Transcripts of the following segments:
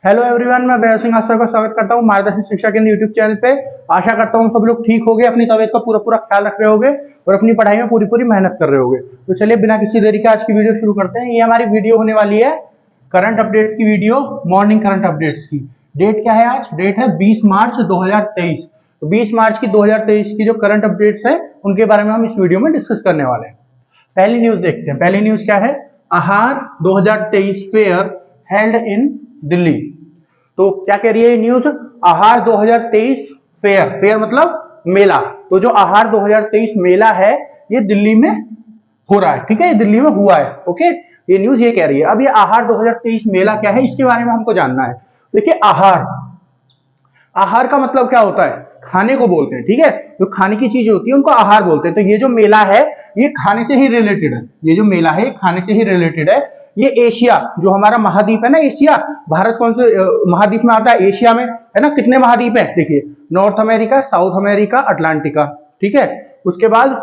Hello everyone, मैं वैभव सिंह आप सबका स्वागत करता हूँ मार्गदर्शन शिक्षा केंद्र यूट्यूब चैनल पे। आशा करता हूँ सब लोग ठीक होंगे, अपनी तबीयत का पूरा पूरा ख्याल रख रहे होंगे और अपनी पढ़ाई में पूरी पूरी मेहनत कर रहे होंगे। तो चलिए बिना किसी देरी के आज की वीडियो शुरू करते हैं। ये हमारी वीडियो होने वाली है करंट अपडेट्स की वीडियो, मॉर्निंग करंट अपडेट्स की। डेट क्या है आज? डेट है 20 मार्च 2023। तो 20 मार्च की 2023 की जो करंट अपडेट्स है उनके बारे में हम इस वीडियो में डिस्कस करने वाले हैं। पहली न्यूज देखते हैं। पहली न्यूज क्या है? आहार 2023 फेयर हेल्ड इन दिल्ली। तो क्या कह रही है ये न्यूज? आहार 2023 फेयर, फेयर मतलब मेला। तो जो आहार 2023 मेला है ये दिल्ली में हो रहा है, ठीक है, ये दिल्ली में हुआ है। ओके, ये न्यूज ये कह रही है। अब ये आहार 2023 मेला क्या है इसके बारे में हमको जानना है। देखिए, आहार, आहार का मतलब क्या होता है? खाने को बोलते हैं, ठीक है। जो खाने की चीज होती है उनको आहार बोलते हैं। तो ये जो मेला है ये खाने से ही रिलेटेड है। ये जो मेला है खाने से ही रिलेटेड है। ये एशिया, जो हमारा महाद्वीप है ना एशिया, भारत कौन से महाद्वीप में आता है? एशिया में, है ना। कितने महाद्वीप है? देखिए, north America, south America, Atlantica, ठीक है। उसके बाद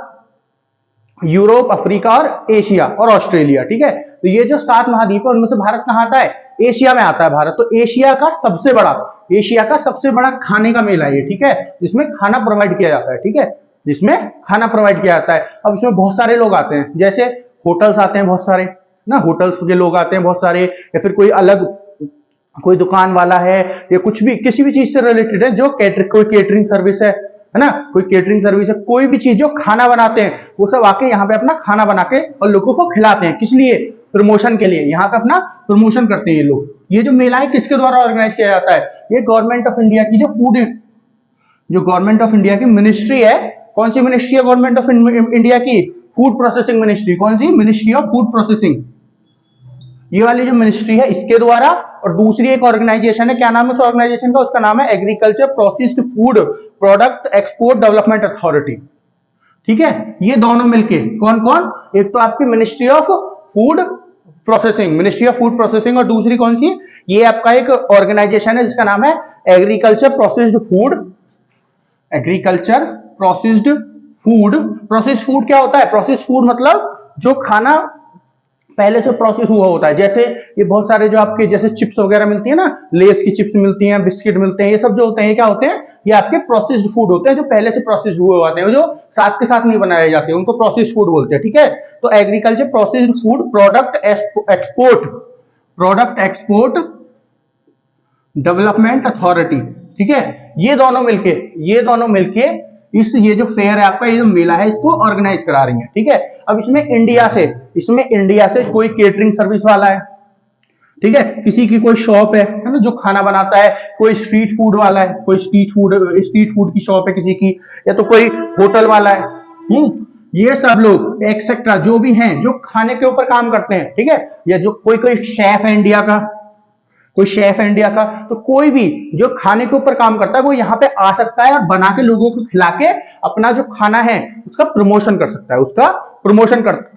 यूरोप, अफ्रीका और एशिया और ऑस्ट्रेलिया, ठीक है। तो ये जो 7 महाद्वीप है उनमें से भारत कहाँ आता है? एशिया में आता है भारत। तो एशिया का सबसे बड़ा, एशिया का सबसे बड़ा खाने का मेला है ये, ठीक है, जिसमें खाना प्रोवाइड किया जाता है, ठीक है, जिसमें खाना प्रोवाइड किया जाता है। अब इसमें बहुत सारे लोग आते हैं, जैसे होटल्स आते हैं बहुत सारे ना, होटल्स के लोग आते हैं बहुत सारे, या फिर कोई अलग कोई दुकान वाला है, या कुछ भी किसी भी चीज से रिलेटेड है, जो कोई केटरिंग सर्विस है ना, कोई केटरिंग सर्विस है, कोई भी चीज जो खाना बनाते हैं वो सब आके यहाँ पे अपना खाना बना के और लोगों को खिलाते हैं। किस लिए? प्रमोशन के लिए। यहाँ पे अपना प्रमोशन करते हैं ये लोग। ये जो मेला है किसके द्वारा ऑर्गेनाइज किया जाता है? ये गवर्नमेंट ऑफ इंडिया की जो गवर्नमेंट ऑफ इंडिया की मिनिस्ट्री है। कौन सी मिनिस्ट्री है गवर्नमेंट ऑफ इंडिया की? Food processing ministry. कौन सी? Ministry of food processing. ये वाली जो मिनिस्ट्री है इसके द्वारा। और दूसरी एक ऑर्गेनाइजेशन है, क्या नाम है उस ऑर्गेनाइजेशन का? उसका नाम है agriculture processed food product export development authority, ठीक है। ये दोनों मिलके, कौन कौन? एक तो आपकी ministry of food processing, ministry of food processing, और दूसरी कौन सी? ये आपका एक ऑर्गेनाइजेशन है जिसका नाम है agriculture processed food, agriculture processed food. Processed food क्या होता है? प्रोसेस्ड फूड मतलब जो खाना पहले से प्रोसेस हुआ होता है। जैसे ये बहुत सारे जो आपके जैसे चिप्स वगैरह मिलती है ना, लेस की चिप्स मिलती हैं, बिस्किट मिलते हैं, ये सब जो होते हैं ये क्या होते हैं? ये आपके प्रोसेस्ड फूड होते हैं, जो पहले से प्रोसेस हुए होते हैं, जो साथ के साथ नहीं बनाए जाते हैं, उनको प्रोसेस्ड फूड बोलते हैं, ठीक है। तो agriculture processed food product export development authority, ठीक है। ये दोनों मिलके ये जो फेयर है आपका, ये जो मेला है, इसको ऑर्गेनाइज करा रही है, ठीक है। अब इसमें इंडिया से कोई केटरिंग सर्विस वाला है, ठीक है, किसी की कोई शॉप है ना, जो खाना बनाता है, कोई स्ट्रीट फूड वाला है, कोई स्ट्रीट फूड की शॉप है किसी की, या तो कोई होटल वाला है। ये सब लोग एक्सेट्रा जो भी हैं जो खाने के ऊपर काम करते हैं, ठीक है, या जो कोई शेफ है इंडिया का, कोई शेफ है इंडिया का, तो कोई भी जो खाने के ऊपर काम करता है वो यहाँ पे आ सकता है और बना के लोगों को खिला के अपना जो खाना है उसका प्रमोशन कर सकता है,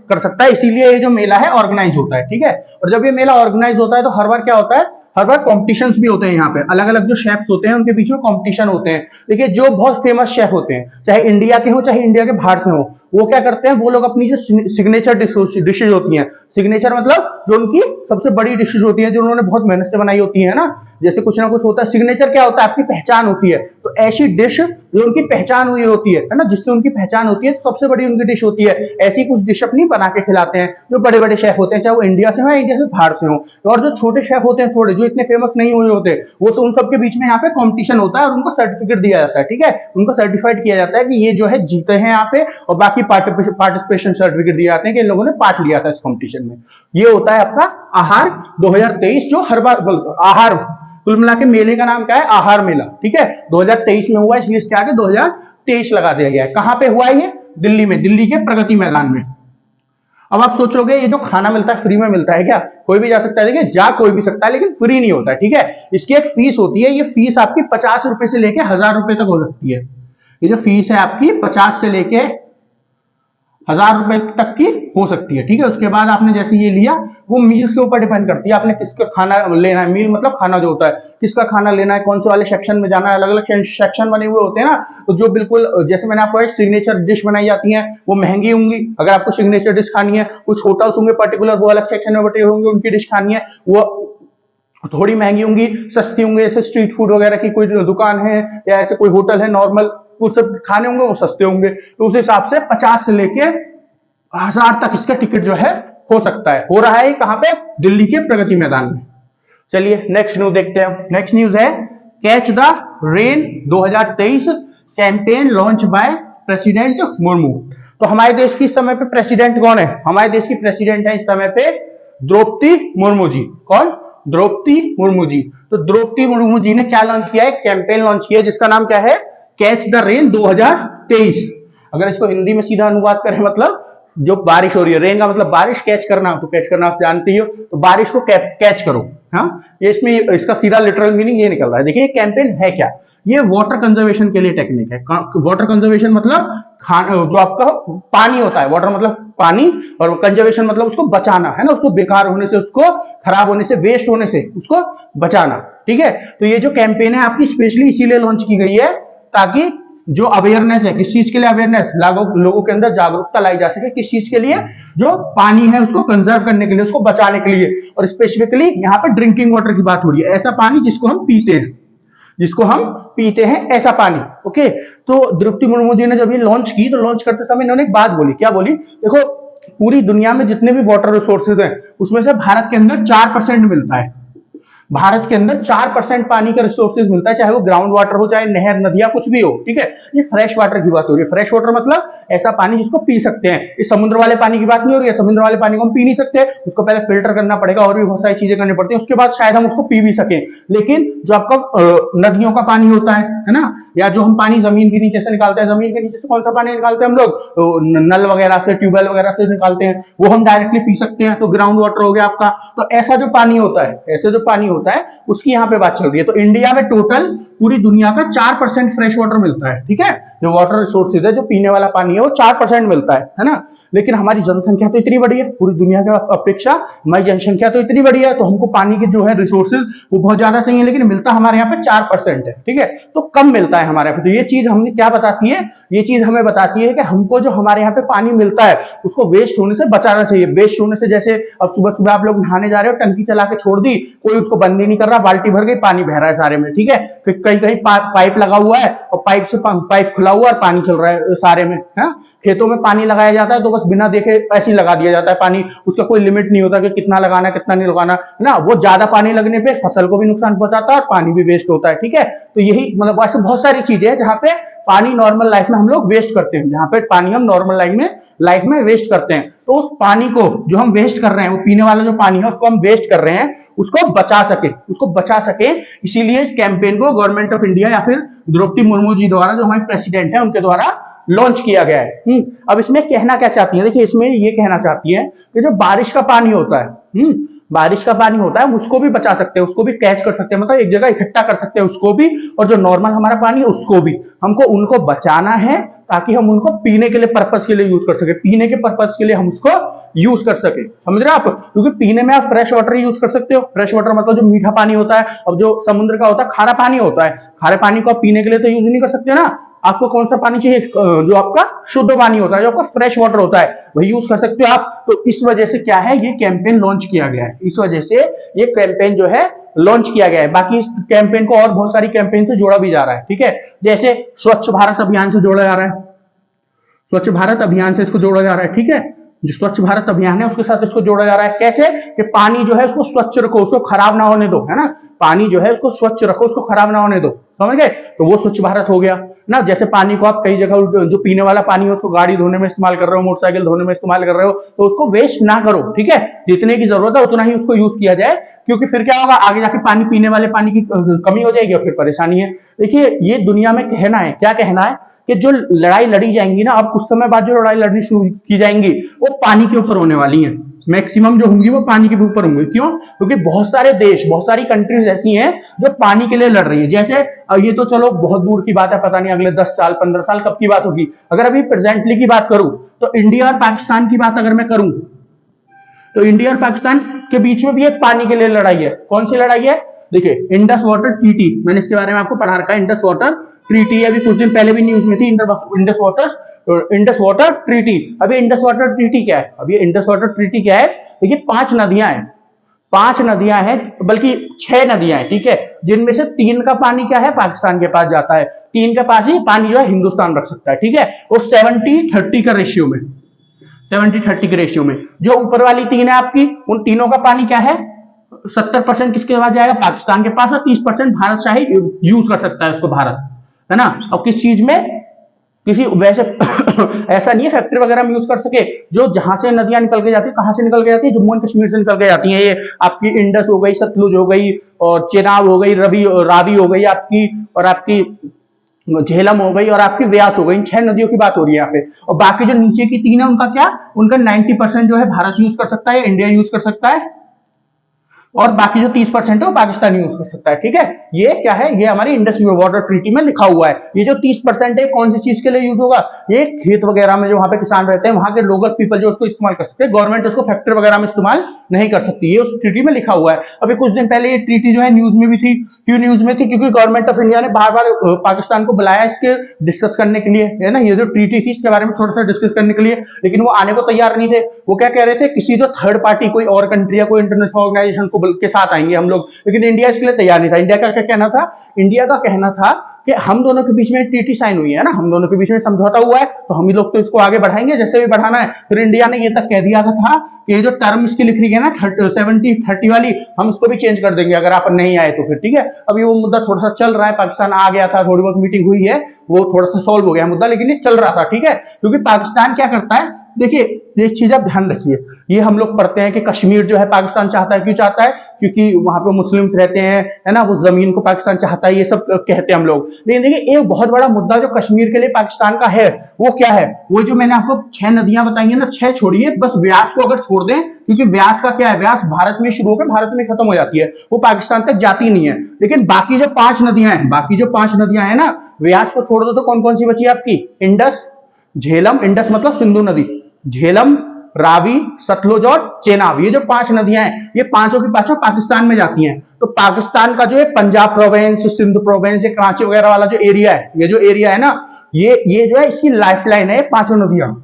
कर सकता है। इसीलिए ये जो मेला है ऑर्गेनाइज होता है, ठीक है। और जब ये मेला ऑर्गेनाइज होता है तो हर बार क्या होता है? हर बार कॉम्पिटिशन्स भी होते हैं। यहाँ पे अलग अलग जो शेफ्स होते हैं उनके बीच में कॉम्पिटिशन होते हैं। देखिए, जो बहुत फेमस शेफ होते हैं, चाहे इंडिया के हो चाहे इंडिया के बाहर से हो, वो क्या करते हैं? वो लोग अपनी जो सिग्नेचर डिशेज होती हैं, सिग्नेचर मतलब जो उनकी सबसे बड़ी डिशेज होती है, जो उन्होंने बहुत मेहनत से बनाई होती है ना, जैसे कुछ ना कुछ होता है। सिग्नेचर क्या होता है? आपकी पहचान होती है। तो ऐसी डिश जो उनकी पहचान हुई होती है ना, जिससे उनकी पहचान होती है, सबसे बड़ी उनकी डिश होती है। ऐसी कुछ डिश अपनी बना के खिलाते हैं जो बड़े बड़े शेफ होते हैं, चाहे वो इंडिया से हो या इंडिया से बाहर से हो। और जो छोटे शेफ होते हैं, थोड़े जो इतने फेमस नहीं हुए होते, वो तो उन सबके बीच में यहाँ पे कॉम्पिटिशन होता है और उनको सर्टिफिकेट दिया जाता है, ठीक है। उनको सर्टिफाइड किया जाता है कि ये जो है जीते हैं यहाँ पे, और बाकी पार्टिसिपेशन सर्टिफिकेट दिए जाते हैं कि इन लोगों ने पार्ट लिया था इस कॉम्पिटिशन में। ये होता है आपका आहार 2023, जो हर बार आहार, कुल मिला के मेले का नाम क्या है? आहार मेला, ठीक है। 2023 में हुआ, इसलिए इसके आगे 2023 लगा दिया गया है। कहां पे हुआ है ये? दिल्ली में, दिल्ली के प्रगति मैदान में। अब आप सोचोगे ये जो खाना मिलता है फ्री में मिलता है क्या? कोई भी जा सकता है? देखिए, जा कोई भी सकता है, लेकिन फ्री नहीं होता है, ठीक है। इसकी एक फीस होती है। ये फीस आपकी 50 रुपए से लेके 1000 रुपए तक हो सकती है। ये जो फीस है आपकी 50 से लेके 1000 रुपए तक की हो सकती है, ठीक है। उसके बाद आपने जैसे ये लिया, वो मील्स के ऊपर डिपेंड करती है, आपने किसका खाना लेना है। मील मतलब खाना जो होता है, किसका खाना लेना है, कौन से वाले सेक्शन में जाना है। अलग अलग सेक्शन बने हुए होते हैं ना, तो जो बिल्कुल जैसे मैंने आपको एक सिग्नेचर डिश बनाई जाती है, वो महंगी होंगी। अगर आपको सिग्नेचर डिश खानी है, कुछ होटल्स होंगे पर्टिकुलर, वो अलग सेक्शन में बटे होंगे, उनकी डिश खानी है, वो थोड़ी महंगी होंगी, सस्ती होंगी, जैसे स्ट्रीट फूड वगैरह की कोई दुकान है या ऐसे कोई होटल है नॉर्मल, वो सब खाने होंगे वो सस्ते होंगे। तो उस हिसाब से 50 से लेके 1000 तक इसका टिकट जो है हो सकता है। हो रहा है कहां पे? दिल्ली के प्रगति मैदान में। चलिए नेक्स्ट न्यूज देखते हैं। नेक्स्ट न्यूज है catch the rain 2023 campaign launch by president Murmu. तो हमारे देश की इस समय पे प्रेसिडेंट कौन है? हमारे देश की प्रेसिडेंट है इस समय पे द्रौपदी मुर्मू जी। कौन? द्रौपदी मुर्मू जी। तो द्रौपदी मुर्मू जी ने क्या लॉन्च किया है? कैंपेन लॉन्च किया जिसका नाम क्या है? Catch the rain 2023। अगर इसको हिंदी में सीधा अनुवाद करें मतलब जो बारिश हो रही है, रेन का मतलब बारिश, कैच करना, तो कैच करना आप जानते ही हो, तो बारिश को कैच करो। हाँ, ये इसमें इसका सीधा लिटरल मीनिंग ये निकल रहा है। देखिए कैंपेन है क्या? ये वाटर कंजर्वेशन के लिए टेक्निक है। वाटर कंजर्वेशन मतलब जो आपका पानी होता है, वाटर मतलब पानी, और कंजर्वेशन मतलब उसको बचाना है ना, उसको बेकार होने से, उसको खराब होने से, वेस्ट होने से उसको बचाना। ठीक है, तो ये जो कैंपेन है आपकी स्पेशली इसीलिए लॉन्च की गई है ताकि जो अवेयरनेस है, किस चीज के लिए अवेयरनेस, लोगों के अंदर जागरूकता लाई जा सके, किस चीज के लिए? जो पानी है उसको कंजर्व करने के लिए, उसको बचाने के लिए। और स्पेसिफिकली यहाँ पे ड्रिंकिंग वाटर की बात हो रही है, ऐसा पानी जिसको हम पीते हैं, जिसको हम पीते हैं ऐसा पानी। ओके, तो द्रौपदी मुर्मू जी ने जब ये लॉन्च की तो लॉन्च करते समय इन्होंने एक बात बोली। क्या बोली? देखो पूरी दुनिया में जितने भी वाटर रिसोर्सेज हैं उसमें से भारत के अंदर 4% मिलता है। भारत के अंदर 4% पानी का रिसोर्सेज मिलता है, चाहे वो ग्राउंड वाटर हो, चाहे नहर, नदियां, कुछ भी हो। ठीक है, ये फ्रेश वाटर की बात हो रही है। फ्रेश वाटर मतलब ऐसा पानी जिसको पी सकते हैं। इस समुद्र वाले पानी की बात नहीं हो रही है, समुद्र वाले पानी को हम पी नहीं सकते, उसको पहले फिल्टर करना पड़ेगा और भी बहुत सारी चीजें करनी पड़ती है, उसके बाद शायद हम उसको पी भी सकें। लेकिन जो आपका नदियों का पानी होता है ना, या जो हम पानी जमीन के नीचे से निकालते हैं, जमीन के नीचे से कौन सा पानी निकालते हैं हम लोग? तो नल वगैरह से, ट्यूबवेल वगैरह से निकालते हैं, वो हम डायरेक्टली पी सकते हैं, तो ग्राउंड वाटर हो गया आपका। तो ऐसा जो पानी होता है, ऐसे जो पानी होता है उसकी यहाँ पे बात चल रही है। तो इंडिया में टोटल पूरी दुनिया का 4% फ्रेश वाटर मिलता है। ठीक है, जो वाटर रिसोर्सेज है, जो पीने वाला पानी है, वो 4% मिलता है ना। लेकिन हमारी जनसंख्या तो इतनी बड़ी है, पूरी दुनिया की अपेक्षा हमारी जनसंख्या तो इतनी बड़ी है, तो हमको पानी के जो है रिसोर्सेज वो बहुत ज्यादा चाहिए, लेकिन मिलता हमारे यहाँ पे 4% है। ठीक है, तो कम मिलता है हमारे यहाँ पे। तो ये चीज हमने क्या बताती है? ये चीज हमें बताती है कि हमको जो हमारे यहाँ पे पानी मिलता है उसको वेस्ट होने से बचाना चाहिए। वेस्ट होने से, जैसे अब सुबह सुबह आप लोग नहाने जा रहे हो, टंकी चला के छोड़ दी, कोई उसको बंद ही नहीं कर रहा, बाल्टी भर गई, पानी बह रहा है सारे में। ठीक है, कहीं कहीं पाइप लगा हुआ है और पाइप खुला हुआ और पानी चल रहा है सारे में। है, खेतों में पानी लगाया जाता है तो बस बिना देखे ऐसे ही लगा दिया जाता है पानी, उसका कोई लिमिट नहीं होता कि कितना लगाना कितना नहीं लगाना, है ना। वो ज्यादा पानी लगने पे फसल को भी नुकसान पहुंचाता है और पानी भी वेस्ट होता है। ठीक है, तो यही मतलब ऐसे बहुत सारी चीजें हैं जहां पे पानी नॉर्मल लाइफ में हम लोग वेस्ट करते हैं, जहां पे पानी हम नॉर्मल लाइफ में वेस्ट करते हैं। तो उस पानी को जो हम वेस्ट कर रहे हैं, वो पीने वाला जो पानी है उसको हम वेस्ट कर रहे हैं, उसको बचा सके, इसीलिए इस कैंपेन को गवर्नमेंट ऑफ इंडिया या फिर द्रौपदी मुर्मू जी द्वारा, जो हमारे प्रेसिडेंट है, उनके द्वारा लॉन्च किया गया है। अब इसमें कहना क्या चाहती है? देखिए इसमें ये कहना चाहती है कि जो बारिश का पानी होता है, बारिश का पानी होता है, उसको भी बचा सकते हैं, उसको भी कैच कर सकते हैं, मतलब एक जगह इकट्ठा कर सकते हैं उसको भी, और जो नॉर्मल हमारा पानी है उसको भी हमको उनको बचाना है ताकि हम उनको पीने के लिए पर्पस के लिए यूज कर सके, पीने के पर्पस के लिए हम उसको यूज कर सके। समझ रहे हैं आप? क्योंकि पीने में आप फ्रेश वाटर यूज कर सकते हो। फ्रेश वाटर मतलब जो मीठा पानी होता है। अब जो समुद्र का होता है खारा पानी होता है, खारे पानी को आप पीने के लिए तो यूज नहीं कर सकते ना। आपको कौन सा पानी चाहिए? जो आपका शुद्ध पानी होता है, जो आपका फ्रेश वाटर होता है, वही यूज कर सकते हो आप। तो इस वजह से क्या है, ये कैंपेन लॉन्च किया गया है, इस वजह से ये कैंपेन जो है लॉन्च किया गया है। बाकी इस कैंपेन को और बहुत सारी कैंपेन से जोड़ा भी जा रहा है। ठीक है, जैसे स्वच्छ भारत अभियान से जोड़ा जा रहा है, स्वच्छ भारत अभियान से इसको जोड़ा जा रहा है। ठीक है, जो स्वच्छ भारत अभियान है उसके साथ इसको जोड़ा जा रहा है। कैसे? कि पानी जो है उसको स्वच्छ रखो, उसको खराब ना होने दो, है ना। पानी जो है उसको स्वच्छ रखो, उसको खराब ना होने दो। समझ गए? तो वो स्वच्छ भारत हो गया ना। जैसे पानी को आप कई जगह जो पीने वाला पानी है उसको गाड़ी धोने में इस्तेमाल कर रहे हो, मोटरसाइकिल धोने में इस्तेमाल कर रहे हो, तो उसको वेस्ट ना करो। ठीक है, जितने की जरूरत है उतना ही उसको यूज किया जाए, क्योंकि फिर क्या होगा, आगे जाके पानी पीने वाले पानी की कमी हो जाएगी और फिर परेशानी है। देखिए ये दुनिया में कहना है, क्या कहना है कि जो लड़ाई लड़ी जाएंगी ना, अब कुछ समय बाद जो लड़ाई लड़नी शुरू की जाएंगी वो पानी के ऊपर होने वाली है। मैक्सिमम जो होंगी वो पानी के ऊपर होंगी। क्यों? क्योंकि बहुत सारे देश, बहुत सारी कंट्रीज ऐसी हैं जो पानी के लिए लड़ रही है। जैसे ये तो चलो बहुत दूर की बात है, पता नहीं अगले 10 साल 15 साल कब की बात होगी। अगर अभी प्रेजेंटली की बात करूं तो इंडिया और पाकिस्तान की बात अगर मैं करूं तो इंडिया और पाकिस्तान के बीच में भी एक पानी के लिए लड़ाई है। कौन सी लड़ाई है? देखिए इंडस वाटर ट्रीटी, मैंने इसके बारे में आपको पढ़ा रखा है। इंडस वाटर ट्रीटी अभी कुछ दिन पहले भी न्यूज में थी, इंडस वाटर ट्रीटी। अभी इंडस वाटर ट्रीटी क्या है? अभी इंडस वाटर ट्रीटी क्या है? देखिए 5 नदियां हैं, 5 नदियां हैं, बल्कि 6 नदियां हैं, ठीक है, जिनमें से 3 का पानी क्या है, पाकिस्तान के पास जाता है, 3 के पास ही पानी जो है हिंदुस्तान रख सकता है, ठीक है, वो 70-30 का रेशियो में, 70-30 के रेशियो में। जो ऊपर वाली 3 है आपकी, उन तीनों का पानी क्या है, 70% किसके पास जाएगा, पाकिस्तान के पास, और 30% भारत शाही यूज कर सकता है उसको, भारत, है ना। अब किस चीज में, किसी वैसे ऐसा नहीं है फैक्ट्री वगैरह में यूज कर सके, जो जहां से नदियां निकल के जाती है, कहां से निकल के जाती है, जम्मू एंड कश्मीर से निकल के जाती है, ये आपकी इंडस हो गई, सतलुज हो गई, और चेनाब हो गई, रावी हो गई आपकी, और आपकी झेलम हो गई, और आपकी व्यास हो गई। इन 6 नदियों की बात हो रही है यहाँ पे। और बाकी जो नीचे की 3 है उनका क्या, उनका 90% जो है भारत यूज कर सकता है, इंडिया यूज कर सकता है, और बाकी जो 30% है वो पाकिस्तान यूज कर सकता है, ठीक है। ये क्या है, ये हमारी इंडस वाटर ट्रीटी में लिखा हुआ है। ये जो 30% है कौन सी चीज के लिए यूज होगा, ये खेत वगैरह में जो वहां पे किसान रहते हैं, वहां के लोकल पीपल जो उसको इस्तेमाल कर सकते हैं, गवर्नमेंट उसको फैक्ट्री वगैरह में इस्तेमाल नहीं कर सकती, ये उस ट्रीटी में लिखा हुआ है। अभी कुछ दिन पहले ये ट्रीटी जो है न्यूज में भी थी। क्यों न्यूज में थी, क्योंकि गवर्नमेंट ऑफ इंडिया ने बार बार पाकिस्तान को बुलाया इसके डिस्कस करने के लिए, है ना, ये जो ट्रीटी थी इसके बारे में थोड़ा सा डिस्कस करने के लिए, लेकिन वो आने को तैयार नहीं थे। वो क्या कह रहे थे, किसी जो थर्ड पार्टी, कोई और कंट्री या कोई इंटरनेशनल ऑर्गेनाइजेशन के साथ आएंगे हम लोग, लेकिन इंडिया इसके लिए तैयार नहीं था। इंडिया का क्या कहना था, इंडिया का कहना था कि हम दोनों के बीच में ट्रीटी साइन हुई है ना, हम दोनों के बीच में समझौता हुआ है, तो हम ही लोग तो इसको आगे बढ़ाएंगे जैसे भी बढ़ाना है। फिर इंडिया ने ये तक कह दिया था कि ये जो टर्म इसकी लिख रही है ना 70-30 वाली, हम इसको भी चेंज कर देंगे अगर आप नहीं आए तो, फिर ठीक है। अभी वो मुद्दा थोड़ा सा चल रहा है, पाकिस्तान आ गया था, थोड़ी बहुत मीटिंग हुई है, वो थोड़ा सा सॉल्व हो गया मुद्दा, लेकिन ये चल रहा था, ठीक है। क्योंकि पाकिस्तान क्या करता है, देखिए एक चीज आप ध्यान रखिए, ये हम लोग पढ़ते हैं कि कश्मीर जो है पाकिस्तान चाहता है, क्यों चाहता है, क्योंकि वहां पे मुस्लिम्स रहते हैं, है ना, वो जमीन को पाकिस्तान चाहता है, ये सब कहते हैं हम लोग। लेकिन देखिए एक बहुत बड़ा मुद्दा जो कश्मीर के लिए पाकिस्तान का है, वो क्या है, वो जो मैंने आपको 6 नदियां बताई है ना, 6 छोड़िए, बस व्यास को अगर छोड़ दें, क्योंकि व्यास का क्या है, व्यास भारत में शुरू होकर भारत में खत्म हो जाती है, वो पाकिस्तान तक जाती नहीं है। लेकिन बाकी जो 5 नदियां हैं, बाकी जो 5 नदियां हैं ना, व्यास को छोड़ दो तो कौन कौन सी बची आपकी, इंडस, झेलम, इंडस मतलब सिंधु नदी, झेलम, रावी, सतलुज और चेनाब, ये जो 5 नदियां हैं, ये पांचों की पांचों पाकिस्तान में जाती हैं। तो पाकिस्तान का जो है पंजाब प्रोविंस, सिंध प्रोविंस, ये कराची वगैरह वाला जो एरिया है, ये जो एरिया है ना, ये जो है इसकी लाइफलाइन है, 5 नदियां,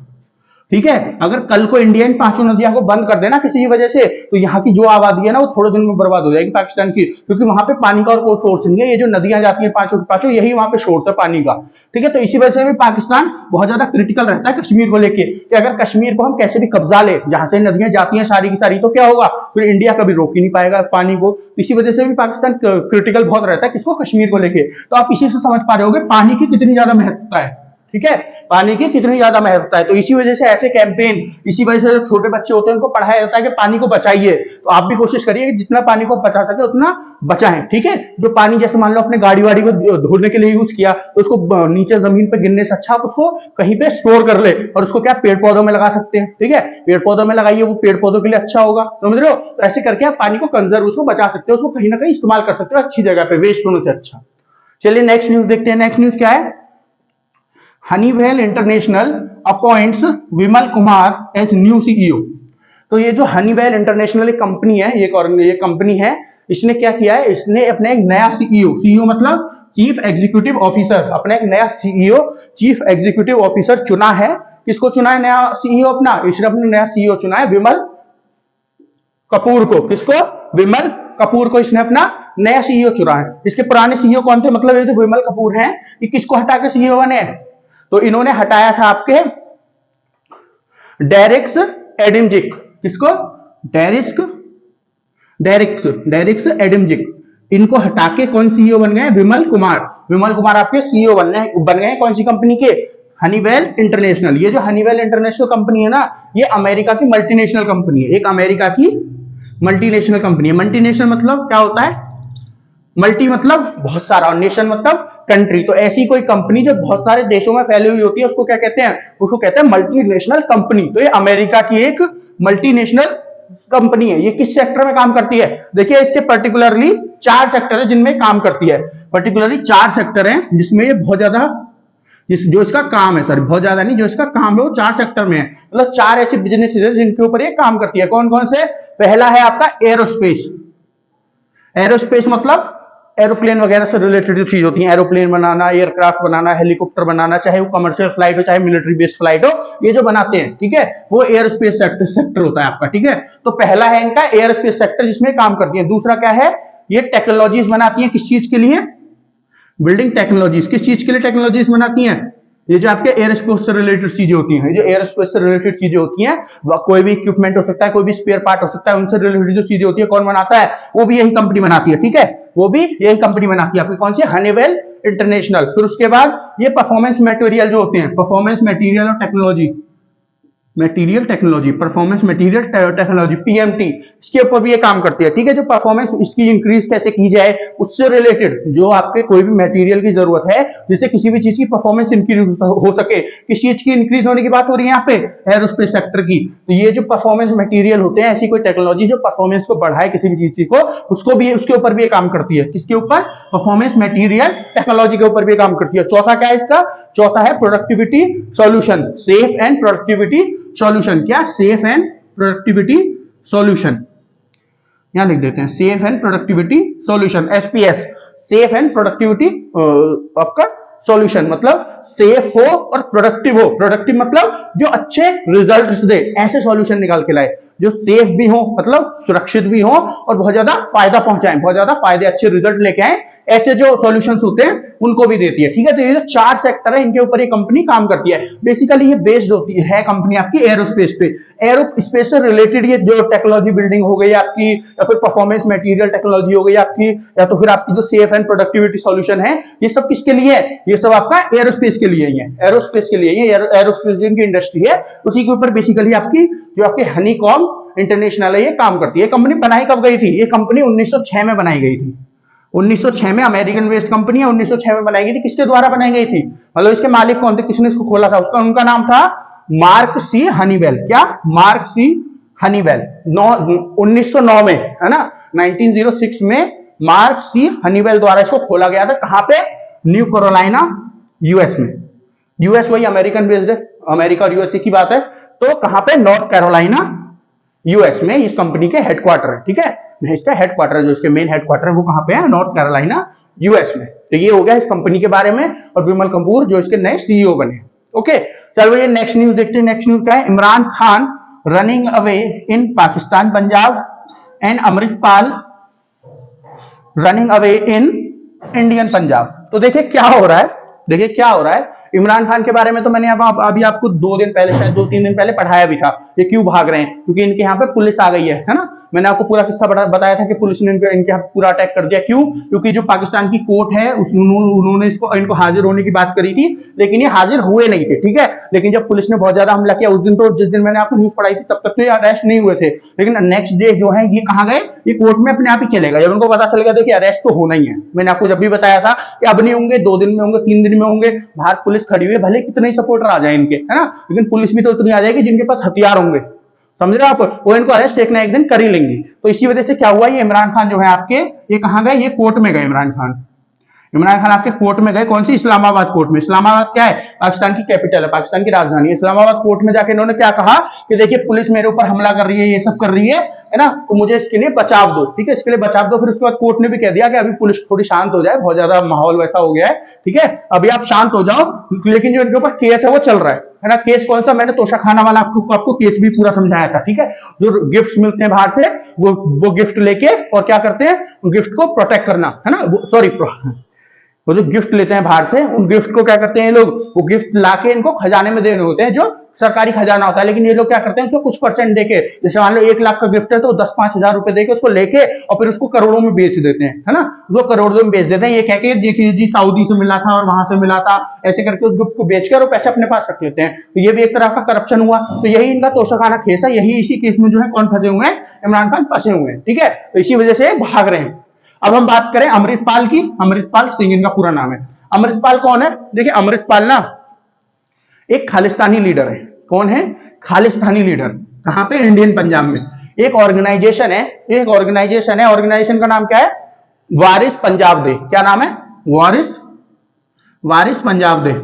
ठीक है। अगर कल को इंडिया इन 5 नदियों को बंद कर देना किसी वजह से, तो यहाँ की जो आबादी है ना वो थोड़े दिन में बर्बाद हो जाएगी पाकिस्तान की, क्योंकि वहां पे पानी का और कोई सोर्स नहीं है। ये जो नदियां जाती हैं 5 यही वहां पे सोर्स है पानी का, ठीक है। तो इसी वजह से भी पाकिस्तान बहुत ज्यादा क्रिटिकल रहता है कश्मीर को लेके, कि अगर कश्मीर को हम कैसे भी कब्जा ले, जहां से नदियां जाती हैं सारी की सारी, तो क्या होगा, फिर इंडिया कभी रोक ही नहीं पाएगा पानी को। इसी वजह से भी पाकिस्तान क्रिटिकल बहुत रहता है, किसको, कश्मीर को लेके। तो आप इसी से समझ पा रहे होगे पानी की कितनी ज्यादा महत्वता है, ठीक है, पानी की कितनी ज्यादा महत्वता है। तो इसी वजह से ऐसे कैंपेन, इसी वजह से जो छोटे बच्चे होते हैं उनको पढ़ाया जाता है कि पानी को बचाइए। तो आप भी कोशिश करिए कि जितना पानी को बचा सके उतना बचाएं, ठीक है। जो पानी जैसे मान लो अपने गाड़ी वाड़ी को धोने के लिए यूज किया, तो उसको नीचे जमीन पे गिरने से अच्छा आप उसको कहीं पे स्टोर कर ले, और उसको क्या पेड़ पौधों में लगा सकते हैं, ठीक है, पेड़ पौधों में लगाइए, वो पेड़ पौधों के लिए अच्छा होगा, समझ रहे हो। तो ऐसे करके आप पानी को कंजर्व, उसको बचा सकते हो, उसको कहीं ना कहीं इस्तेमाल कर सकते हो अच्छी जगह पे, वेस्ट होने से अच्छा। चलिए नेक्स्ट न्यूज देखते हैं। नेक्स्ट न्यूज क्या है, Honeywell international appoints Vimal Kumar as new CEO. तो ये जो हनीवेल इंटरनेशनल एक कंपनी है, ये कंपनी है, इसने क्या किया है, इसने अपने एक नया सीईओ मतलब चीफ एग्जीक्यूटिव ऑफिसर, अपना एक नया सीईओ चीफ एग्जीक्यूटिव ऑफिसर चुना है। किसको चुना है नया सीईओ अपना, इसने अपना नया सीईओ चुना है विमल कपूर को। किसको, विमल कपूर को इसने अपना नया सीईओ चुना है। इसके पुराने सीईओ कौन थे, मतलब ये जो विमल कपूर हैं, ये किसको हटा के सीईओ बने, तो इन्होंने हटाया था आपके डेरिक्स एडिमजिक। किसको, डेरिक्स एडिमजिक, इनको हटा के कौन सीईओ बन गए, विमल कुमार। विमल कुमार आपके सीईओ बन गए कौन सी कंपनी के, हनीवेल इंटरनेशनल। ये जो हनीवेल इंटरनेशनल कंपनी है ना, ये अमेरिका की मल्टीनेशनल कंपनी है, एक अमेरिका की मल्टीनेशनल कंपनी है। मल्टीनेशनल मतलब क्या होता है, मल्टी मतलब बहुत सारा और नेशन मतलब कंट्री। तो ऐसी कोई कंपनी जो बहुत सारे देशों में फैली हुई होती है उसको क्या कहते हैं, उसको कहते हैं मल्टीनेशनल कंपनी। तो ये अमेरिका की एक मल्टीनेशनल कंपनी है। ये किस सेक्टर में काम करती है, देखिए इसके पर्टिकुलरली 4 सेक्टर है जिनमें काम करती है, पर्टिकुलरली 4 सेक्टर हैं जिसमें ये बहुत ज्यादा, जो इसका काम है, सॉरी बहुत ज्यादा नहीं, जो इसका काम है वो 4 सेक्टर में है, मतलब 4 ऐसे बिजनेस है जिनके ऊपर ये काम करती है। कौन कौन से, पहला है आपका एरोस्पेस। एरोस्पेस मतलब एरोप्लेन वगैरह से रिलेटेड जो चीज होती है, एरोप्लेन बनाना, एयरक्राफ्ट बनाना, हेलीकॉप्टर बनाना, चाहे वो कमर्शियल फ्लाइट हो चाहे मिलिट्री बेस्ड फ्लाइट हो, ये जो बनाते हैं, ठीक है, वो एयर स्पेस सेक्टर होता है आपका, ठीक है। तो पहला है इनका एयर स्पेस सेक्टर जिसमें काम करती है। दूसरा क्या है, ये टेक्नोलॉजीज बनाती है, किस चीज के लिए, बिल्डिंग टेक्नोलॉजीज, किस चीज के लिए टेक्नोलॉजीज बनाती हैं, ये जो आपके एयर स्पेस से रिलेटेड चीजें होती हैं, जो एयर स्पेस से रिलेटेड चीजें होती हैं, कोई भी इक्विपमेंट हो सकता है, कोई भी स्पेयर पार्ट हो सकता है, उनसे रिलेटेड जो चीजें होती है कौन बनाता है, वो भी यही कंपनी बनाती है, ठीक है, वो भी यही कंपनी बनाती है आपकी, कौन सी, हनीवेल इंटरनेशनल। फिर उसके बाद ये परफॉर्मेंस मटेरियल जो होते हैं, परफॉर्मेंस मटेरियल और technology, material technology, performance material technology, PMT, इसके ऊपर भी ये काम करती है, ठीक है। जो परफॉर्मेंस इसकी इंक्रीज कैसे की जाए, उससे रिलेटेड जो आपके कोई भी मटेरियल की जरूरत है जिससे किसी भी चीज की परफॉर्मेंस इंक्रीज हो सके, किस चीज की इंक्रीज होने की बात हो रही है यहाँ पे, एरोस्पेस सेक्टर की। तो ये जो परफॉर्मेंस मटेरियल होते हैं, ऐसी कोई टेक्नोलॉजी जो परफॉर्मेंस को बढ़ाए किसी भी चीज को, उसको भी उसके ऊपर भी ये काम करती है, किसके ऊपर, परफॉर्मेंस मटेरियल टेक्नोलॉजी के ऊपर भी काम करती है। चौथा क्या है इसका, चौथा है productivity solution, safe and productivity solution, क्या, सेफ एंड प्रोडक्टिविटी सॉल्यूशन, यहां लिख देते हैं safe and productivity solution, SPS, safe and productivity आपका सॉल्यूशन, मतलब सेफ हो और प्रोडक्टिव हो, प्रोडक्टिव मतलब जो अच्छे रिजल्ट्स दे, ऐसे सॉल्यूशन निकाल के लाए, जो सेफ भी हो मतलब सुरक्षित भी हो और बहुत ज्यादा फायदा पहुंचाएं, बहुत ज्यादा फायदे, अच्छे रिजल्ट लेके आए, ऐसे जो सॉल्यूशंस होते हैं उनको भी देती है, ठीक है। तो ये जो चार सेक्टर है इनके ऊपर ये कंपनी काम करती है। बेसिकली ये बेस्ड होती है कंपनी आपकी एरोस्पेस पे, एरोस्पेस से रिलेटेड ये जो टेक्नोलॉजी बिल्डिंग हो गई आपकी, या फिर परफॉर्मेंस मटेरियल टेक्नोलॉजी हो गई आपकी, या तो फिर आपकी जो सेफ एंड प्रोडक्टिविटी सॉल्यूशन है, ये सब किसके लिए है, ये सब आपका एरोस्पेस के लिए ही है, एरोस्पेस के लिए, ये एरोस्पेस जिनकी इंडस्ट्री है उसी के ऊपर बेसिकली आपकी जो आपकी हनीकॉम इंटरनेशनल है ये काम करती है। कंपनी बनाई कब गई थी, ये कंपनी 1906 में बनाई गई थी, 1906 में, अमेरिकन बेस्ड कंपनी है, 1906 में बनाई गई थी। किसके द्वारा बनाई गई थी, मतलब इसके मालिक कौन थे, किसने इसको खोला था, उसका उनका नाम था मार्क सी हनीवेल, क्या, मार्क सी हनीवेल, 1909 में, है ना, 1906 में मार्क सी हनीवेल द्वारा इसको खोला गया था। कहां पे, न्यू कैरोलिना, यूएस में, यूएस वही अमेरिकन बेस्ड है, अमेरिका और यूएसए की बात है, तो कहां पे, नॉर्थ कैरोलिना यूएस में इस कंपनी के हेडक्वार्टर है, ठीक है, इसका हेडक्वार्टर जो इसके मेन हेडक्वार्टर है वो कहां पे है, नॉर्थ कैरोलिना यूएस में। तो ये हो गया इस कंपनी के बारे में, और विमल कपूर जो इसके नए सीईओ बने। ओके, चलो ये नेक्स्ट न्यूज देखते हैं। नेक्स्ट न्यूज क्या है, Imran Khan running away in Pakistan Punjab and Amritpal running away in Indian Punjab. तो देखिए क्या हो रहा है, देखिए क्या हो रहा है। इमरान खान के बारे में तो मैंने अभी आपको 2 दिन पहले, शायद 2-3 दिन पहले पढ़ाया भी था, ये क्यों भाग रहे हैं, क्योंकि इनके यहाँ पे पुलिस आ गई है ना। मैंने आपको पूरा किस्सा बताया था कि पुलिस ने इनके यहाँ पूरा अटैक कर दिया। क्यों, क्योंकि जो पाकिस्तान की कोर्ट है उन्होंने इनको हाजिर होने की बात करी थी, लेकिन ये हाजिर हुए नहीं थे, ठीक है। लेकिन जब पुलिस ने बहुत ज्यादा हमला किया उस दिन, तो जिस दिन मैंने आपको न्यूज पढ़ाई थी तब तक तो ये अरेस्ट नहीं हुए थे, लेकिन नेक्स्ट डे जो है ये कहाँ गए, ये कोर्ट में अपने आप ही चले गए। जब उनको पता चल गया देखिए अरेस्ट तो होना ही है, मैंने आपको जब भी बताया था कि अब नहीं होंगे, 2 दिन में होंगे, 3 दिन में होंगे, बाहर पुलिस खड़ी हुई है, भले कितने ही सपोर्टर आ जाए इनके, है ना, लेकिन पुलिस भी तो उतनी आ जाएगी जिनके पास हथियार होंगे, समझ रहे हो आप, वो इनको अरेस्ट एक ना एक दिन कर ही लेंगे। तो इसी वजह से क्या हुआ, ये इमरान खान जो है आपके, ये कहां गए, ये कोर्ट में गए। इमरान खान आपके कोर्ट में गए, कौन सी, इस्लामाबाद कोर्ट में। इस्लामाबाद क्या है, पाकिस्तान की कैपिटल है, पाकिस्तान की राजधानी है। इस्लामाबाद कोर्ट में जाके इन्होंने क्या कहा कि देखिए पुलिस मेरे ऊपर हमला कर रही है, ये सब कर रही है ना, तो मुझे इसके लिए बचाव दो, ठीक है, इसके लिए बचाव दो। फिर उसके बाद कोर्ट ने भी कह दिया कि अभी पुलिस थोड़ी शांत हो जाए, बहुत ज्यादा माहौल वैसा हो गया है, ठीक है, अभी आप शांत हो जाओ, लेकिन जो इनके ऊपर केस है वो चल रहा है ना। केस कौन सा, मैंने तोशा खाना वाला आपको केस भी पूरा समझाया था, ठीक है। जो गिफ्ट मिलते हैं बाहर से, वो गिफ्ट लेके और क्या करते हैं, गिफ्ट को प्रोटेक्ट करना, है ना, सॉरी, वो जो गिफ्ट लेते हैं बाहर से, उन गिफ्ट को क्या करते हैं लोग, वो गिफ्ट लाके इनको खजाने में देने होते हैं, जो सरकारी खजाना होता है, लेकिन ये लोग क्या करते हैं, उसको कुछ परसेंट देके, जैसे मान लो 1 लाख का गिफ्ट है तो 10-5 हजार रुपए देके उसको लेके और फिर उसको करोड़ों में बेच देते हैं, है ना, वो करोड़ों में बेच देते हैं। ये कह के देखिए जी सऊदी से मिला था और वहां से मिला था, ऐसे करके उस गिफ्ट को बेचकर और पैसे अपने पास रख लेते हैं। तो ये भी एक तरह का करप्शन हुआ। तो यही इनका तोशाखाना केस है, यही इसी केस में जो है कौन फंसे हुए हैं, इमरान खान फंसे हुए हैं, ठीक है। तो इसी वजह से भाग रहे हैं। अब हम बात करें अमृतपाल की, अमृतपाल सिंह इनका पूरा नाम है। अमृतपाल कौन है, देखिए अमृतपाल ना एक खालिस्तानी लीडर है। कौन है, खालिस्तानी लीडर। कहां पे, इंडियन पंजाब में। एक ऑर्गेनाइजेशन है, ऑर्गेनाइजेशन का नाम क्या है, वारिस पंजाब दे। क्या नाम है, वारिस पंजाब दे।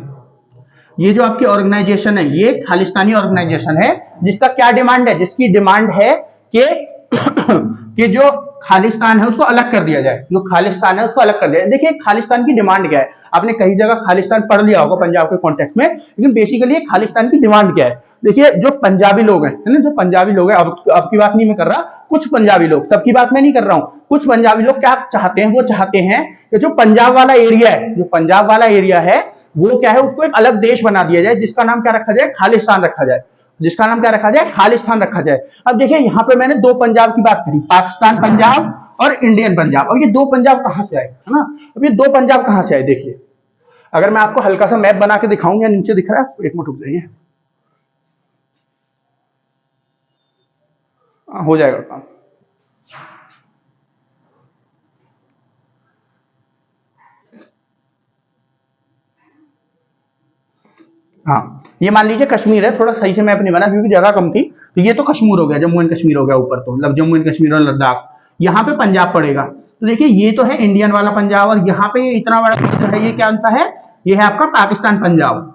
ये जो आपकी ऑर्गेनाइजेशन है ये खालिस्तानी ऑर्गेनाइजेशन है, जिसका क्या डिमांड है, जिसकी डिमांड है कि जो खालिस्तान है उसको अलग कर दिया जाए, जो खालिस्तान है उसको अलग कर दिया जाए। देखिए खालिस्तान की डिमांड क्या है, आपने कई जगह खालिस्तान पढ़ लिया होगा पंजाब के कॉन्टेक्स्ट में, लेकिन बेसिकली खालिस्तान की डिमांड क्या है। देखिए जो पंजाबी लोग हैं, है ना, जो पंजाबी लोग हैं, अब की बात नहीं मैं कर रहा, कुछ पंजाबी लोग, सबकी बात मैं नहीं कर रहा हूं, कुछ पंजाबी लोग क्या चाहते हैं, वो चाहते हैं कि जो पंजाब वाला एरिया है, जो पंजाब वाला एरिया है वो क्या है, उसको एक अलग देश बना दिया जाए, जिसका नाम क्या रखा जाए, खालिस्तान रखा जाए, जिसका नाम क्या रखा जाए, खालिस्तान रखा जाए। अब देखिए यहाँ पे मैंने दो पंजाब की बात करी, पाकिस्तान पंजाब और इंडियन पंजाब। अब ये दो पंजाब कहां से आए, है ना, अब ये दो पंजाब कहां से आए, देखिए अगर मैं आपको हल्का सा मैप बना के दिखाऊं, या नीचे दिख रहा है, एक मिनट रुक जाइए, हो जाएगा काम। हाँ ये मान लीजिए कश्मीर है, थोड़ा सही से मैप नहीं बना क्योंकि जगह कम थी, तो ये तो कश्मीर हो गया, जम्मू एंड कश्मीर हो गया ऊपर, तो मतलब जम्मू एंड कश्मीर और लद्दाख, यहाँ पे पंजाब पड़ेगा। तो देखिए ये तो है इंडियन वाला पंजाब, और यहाँ पे इतना बड़ा जो है ये क्या आंसर है, ये है आपका पाकिस्तान पंजाब,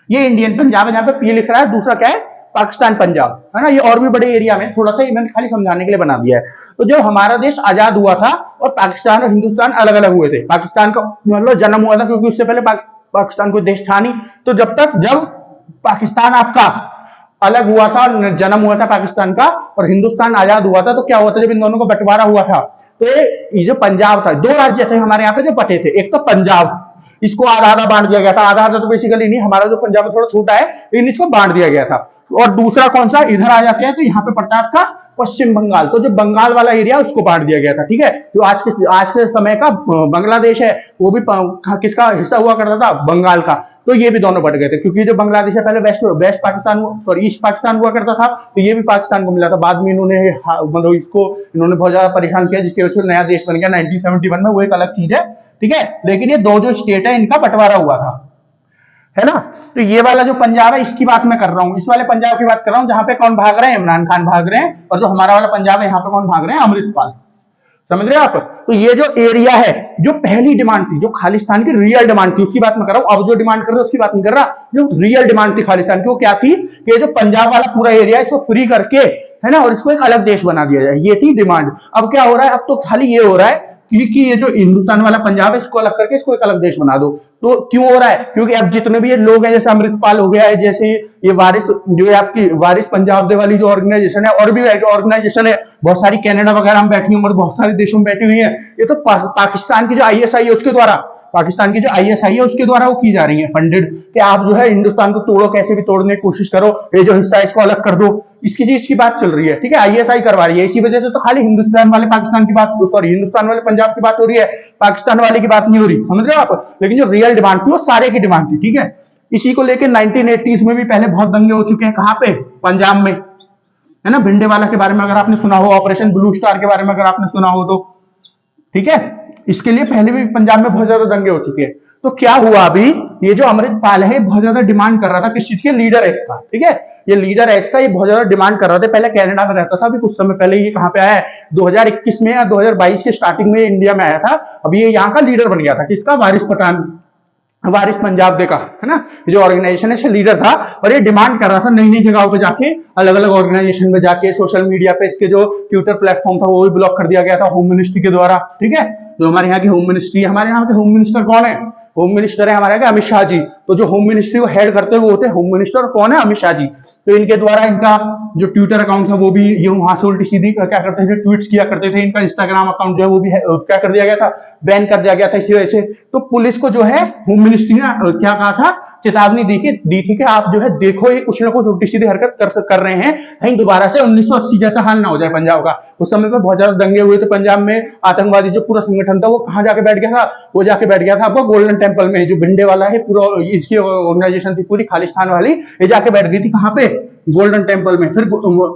ये इंडियन पंजाब है, यहाँ पे पी लिख रहा है, दूसरा क्या है, पाकिस्तान पंजाब, है ना, ये और भी बड़े एरिया में, थोड़ा सा मैंने खाली समझाने के लिए बना दिया है। तो जो हमारा देश आजाद हुआ था और पाकिस्तान और हिंदुस्तान अलग अलग हुए थे, पाकिस्तान का मतलब जन्म हुआ था क्योंकि उससे पहले पाकिस्तान कोई देश था नहीं, तो जब पाकिस्तान आपका अलग हुआ था, जन्म हुआ था पाकिस्तान का, और हिंदुस्तान आजाद हुआ था, तो क्या हुआ था, जब इन दोनों का बंटवारा हुआ था, तो ये जो पंजाब था, दो राज्य थे हमारे यहाँ पे जो बटे थे, एक तो पंजाब, इसको आधा आधा बांट दिया गया था, आधा आधा तो बेसिकली नहीं, हमारा जो पंजाब थोड़ा छोटा है लेकिन इसको बांट दिया गया था। और दूसरा कौन सा, इधर आ जाते हैं तो यहाँ पे पड़ता है आपका पश्चिम बंगाल, तो जो बंगाल वाला एरिया उसको बांट दिया गया था, ठीक है, जो आज के समय का बांग्लादेश है, वो भी किसका हिस्सा हुआ करता था, बंगाल का, तो ये भी दोनों बट गए थे, क्योंकि जो बांग्लादेश है पहले West Pakistan, sorry East Pakistan हुआ करता था, तो ये भी पाकिस्तान को मिला था, बाद में इन्होंने मतलब इसको इन्होंने बहुत ज्यादा परेशान किया, जिसकी वजह से नया देश बन गया 1971 में, वो एक अलग चीज है, ठीक है, लेकिन ये दो जो स्टेट है इनका बंटवारा हुआ था, है ना। तो ये वाला जो पंजाब है इसकी बात मैं कर रहा हूँ, इस वाले पंजाब की बात कर रहा हूँ जहां पे कौन भाग रहे हैं, इमरान खान भाग रहे हैं, और जो हमारा वाला पंजाब है यहाँ पे कौन भाग रहे हैं, अमृतपाल, समझ रहे हैं आप। तो ये जो एरिया है, जो पहली डिमांड थी, जो खालिस्तान की रियल डिमांड थी, उसकी बात मैं कर रहा हूं, अब जो डिमांड कर रहे हैं उसकी बात नहीं कर रहा, जो रियल डिमांड थी खालिस्तान की वो क्या थी, कि जो पंजाब वाला पूरा एरिया है इसको फ्री करके, है ना, और इसको एक अलग देश बना दिया जाए, ये थी डिमांड। अब क्या हो रहा है, अब तो खाली ये हो रहा है क्योंकि ये जो हिंदुस्तान वाला पंजाब है इसको अलग करके इसको एक अलग देश बना दो, तो क्यों हो रहा है, क्योंकि अब जितने भी ये लोग हैं, जैसे अमृतपाल हो गया है, जैसे ये वारिस, जो है आपकी वारिस पंजाब दे वाली जो ऑर्गेनाइजेशन है, और भी ऑर्गेनाइजेशन है बहुत सारी, कनाडा वगैरह में बैठी हुई, और बहुत सारे देशों में बैठी हुई है, ये तो पाकिस्तान की जो आईएसआई है उसके द्वारा, पाकिस्तान की जो आईएसआई है उसके द्वारा वो की जा रही है फंडेड, कि आप जो है हिंदुस्तान को तोड़ो, कैसे भी तोड़ने की कोशिश करो, ये जो हिस्सा है इसको अलग कर दो, इसकी चीज की बात चल रही है, ठीक है, आईएसआई करवा रही है, इसी वजह से तो खाली हिंदुस्तान वाले पाकिस्तान की बात, सॉरी हिंदुस्तान वाले पंजाब की बात हो रही है, पाकिस्तान वाले की बात नहीं हो रही, समझ रहे हो आप। लेकिन जो रियल डिमांड थी वो सारे की डिमांड थी, ठीक है। इसी को लेकर 1980s में भी पहले बहुत दंगे हो चुके हैं, कहां पे, पंजाब में, है ना, भिंडेवाला के बारे में अगर आपने सुना हो, ऑपरेशन ब्लू स्टार के बारे में अगर आपने सुना हो तो, ठीक है, इसके लिए पहले भी पंजाब में बहुत ज्यादा दंगे हो चुके हैं। तो क्या हुआ अभी, ये जो अमृतपाल है बहुत ज्यादा डिमांड कर रहा था किस चीज के, लीडर है इसका, ठीक है, ये लीडर है इसका, ये बहुत ज्यादा डिमांड कर रहा था, पहले कनाडा में रहता था, अभी कुछ समय पहले ये कहां पे आया है, 2021 में या 2022 के स्टार्टिंग में इंडिया में आया था, अभी ये यहाँ का लीडर बन गया था, किसका, वारिस पठान, वारिस पंजाब दे का, है ना, जो ऑर्गेनाइजेशन है लीडर था, और ये डिमांड कर रहा था नई नई जगहों पे जाके, अलग अलग ऑर्गेनाइजेशन में जाके, सोशल मीडिया पे इसके जो ट्विटर प्लेटफॉर्म था वो भी ब्लॉक कर दिया गया था होम मिनिस्ट्री के द्वारा, ठीक है, जो हमारे यहाँ की होम मिनिस्ट्री, हमारे यहाँ के होम मिनिस्टर कौन है, होम मिनिस्टर है हमारे अमित शाह जी, तो जो होम मिनिस्ट्री को हेड करते हुए होते हैं होम मिनिस्टर, कौन है, अमित शाह जी, तो इनके द्वारा इनका जो ट्विटर अकाउंट है वो भी ये वहां से उल्टी सीधी क्या करते थे, ट्वीट्स किया करते थे, इनका इंस्टाग्राम अकाउंट जो है वो भी क्या कर दिया गया था, बैन कर दिया गया था, इसी वजह से तो पुलिस को जो है होम मिनिस्ट्री ने क्या कहा था, चेतावनी दी थी कि आप जो है देखो ये कुछ ना कुछ उल्टी सीधी हरकत कर रहे हैं, कहीं दोबारा से 1980 जैसा हाल ना हो जाए पंजाब का। उस समय पे बहुत ज्यादा दंगे हुए थे पंजाब में, आतंकवादी जो पूरा संगठन था वो कहां जाके बैठ गया था, वो जाके बैठ गया था आपको गोल्डन टेम्पल में, जो भिंडे वाला है पूरा इसकी ऑर्गेनाइजेशन थी पूरी खालिस्तान वाली, ये जाके बैठ गई थी कहां पे, गोल्डन टेम्पल में। फिर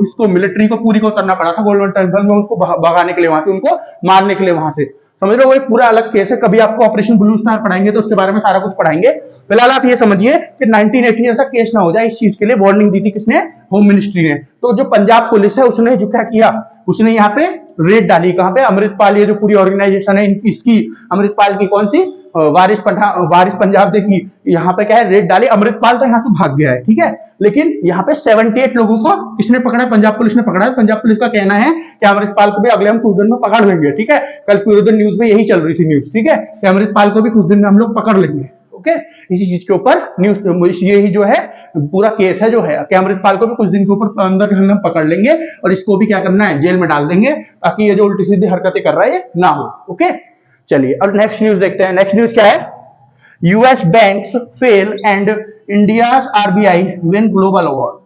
इसको मिलिट्री को पूरी को करना पड़ा था गोल्डन टेम्पल में, उसको भगाने के लिए वहां से, उनको मारने के लिए वहां से, समझ लो वो एक पूरा अलग केस है, कभी आपको ऑपरेशन ब्लू स्टार पढ़ाएंगे तो उसके बारे में सारा कुछ पढ़ाएंगे, फिलहाल आप ये समझिए कि 1980 ऐसा केस ना हो जाए, इस चीज के लिए वार्निंग दी थी किसने? होम मिनिस्ट्री ने। तो जो पंजाब पुलिस है उसने जो क्या किया, उसने यहाँ पे रेड डाली, कहां पे? अमृतपाल, ये जो पूरी ऑर्गेनाइजेशन है इनकी, इसकी अमृतपाल की कौन सी? वारिस पंजाब देखी, यहाँ पे क्या है? रेड डाली। अमृतपाल तो यहाँ से भाग गया है, ठीक है, लेकिन यहाँ पे 78 लोगों को किसने पकड़ा? पंजाब पुलिस ने पकड़ा है। पंजाब पुलिस का कहना है कि अमृतपाल को भी अगले हम कुछ दिन में पकड़ लेंगे, ठीक है। कल पूरे दिन न्यूज में यही चल रही थी न्यूज, ठीक है, कि अमृतपाल को भी कुछ दिन में हम लोग पकड़ लेंगे। ओके, इसी चीज के ऊपर न्यूज, यही जो है पूरा केस है जो है कि अमृतपाल को भी कुछ दिन के ऊपर अंदर हम पकड़ लेंगे और इसको भी क्या करना है? जेल में डाल देंगे, ताकि ये जो उल्टी सीधी हरकतें कर रहा है ये ना हो। ओके, चलिए अब नेक्स्ट न्यूज देखते हैं। नेक्स्ट न्यूज क्या है? US banks fail and India's RBI win global award.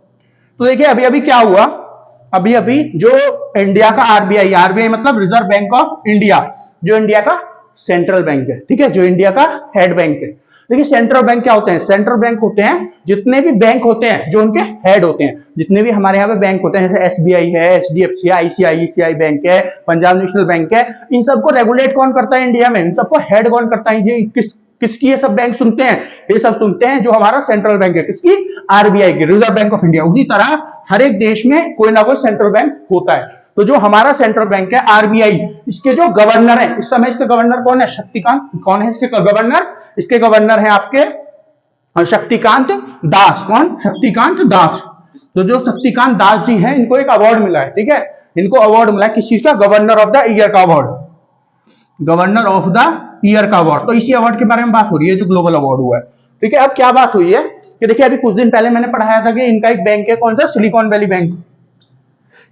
तो देखिए अभी अभी क्या हुआ, अभी अभी जो इंडिया का आरबीआई, आरबीआई मतलब रिजर्व बैंक ऑफ इंडिया, जो इंडिया का सेंट्रल बैंक है, ठीक है, जो इंडिया का हेड बैंक है। देखिए सेंट्रल बैंक क्या होते हैं? सेंट्रल बैंक होते हैं जितने भी बैंक होते हैं जो उनके हेड होते हैं, जितने भी हमारे यहाँ पे बैंक होते हैं, जैसे एसबीआई है, एचडीएफसी है, आईसीआई बैंक है, पंजाब नेशनल बैंक है, इन सबको रेगुलेट कौन करता है इंडिया में? इन सबको हेड कौन करता है? ये किसकी ये सब बैंक सुनते हैं? ये सब सुनते हैं जो हमारा सेंट्रल बैंक है, किसकी? आरबीआई की, रिजर्व बैंक ऑफ इंडिया। उसी तरह हर एक देश में कोई ना कोई सेंट्रल बैंक होता है। तो जो हमारा सेंट्रल बैंक है आरबीआई, इसके जो गवर्नर है इस समय, इसके गवर्नर कौन है? शक्तिकांत। कौन है इसके गवर्नर? इसके गवर्नर है आपके शक्तिकांत दास। कौन? शक्तिकांत दास। तो जो शक्तिकांत दास जी हैं इनको एक अवार्ड मिला है, ठीक है, इनको अवार्ड मिला है किस चीज का? गवर्नर ऑफ द ईयर का award, governor of the year का अवार्ड। तो इसी अवार्ड के बारे में बात हो रही है जो ग्लोबल अवार्ड हुआ है, ठीक है। अब क्या बात हुई है कि देखिए अभी कुछ दिन पहले मैंने पढ़ाया था कि इनका एक बैंक है, कौन सा? Silicon valley bank.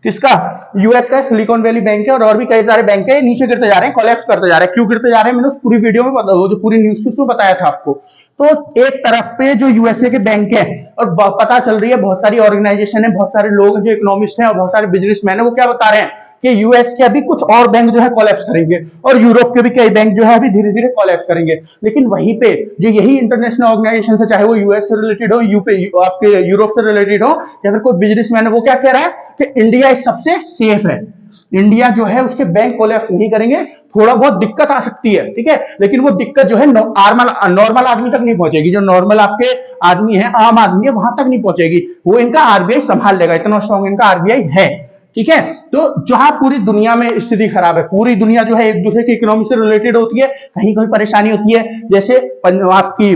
किसका? यूएस का सिलिकॉन वैली बैंक है, और भी कई सारे बैंक है, नीचे गिरते जा रहे हैं, कोलैप्स करते जा रहे हैं। क्यों गिरते जा रहे हैं? मैंने उस पूरी वीडियो में वो जो पूरी न्यूज थी उसमें बताया था आपको। तो एक तरफ पे जो यूएसए के बैंक है और पता चल रही है बहुत सारी ऑर्गेनाइजेशन है, बहुत सारे लोग जो इकोनॉमिस्ट हैं और बहुत सारे बिजनेसमैन है, वो क्या बता रहे हैं कि यूएस के अभी कुछ और बैंक जो है कोलैप्स करेंगे और यूरोप के भी कई बैंक जो है अभी धीरे धीरे कोलैप्स करेंगे। लेकिन वहीं पे जो यही इंटरनेशनल ऑर्गेनाइजेशन है, चाहे वो यूएस से रिलेटेड हो, आपके यूरोप से रिलेटेड हो, या फिर कोई बिजनेसमैन है, वो क्या कह रहा है कि इंडिया इस सबसे सेफ है, इंडिया जो है उसके बैंक कोलैप्स नहीं करेंगे। थोड़ा बहुत दिक्कत आ सकती है, ठीक है, लेकिन वो दिक्कत जो है नॉर्मल आदमी तक नहीं पहुंचेगी। जो नॉर्मल आपके आदमी है, आम आदमी है, वहां तक नहीं पहुंचेगी, वो इनका आरबीआई संभाल लेगा, इतना स्ट्रॉन्ग इनका आरबीआई है, ठीक है। तो जहां पूरी दुनिया में स्थिति खराब है, पूरी दुनिया जो है एक दूसरे की इकोनॉमी से रिलेटेड होती है, कहीं कोई परेशानी होती है, जैसे आपकी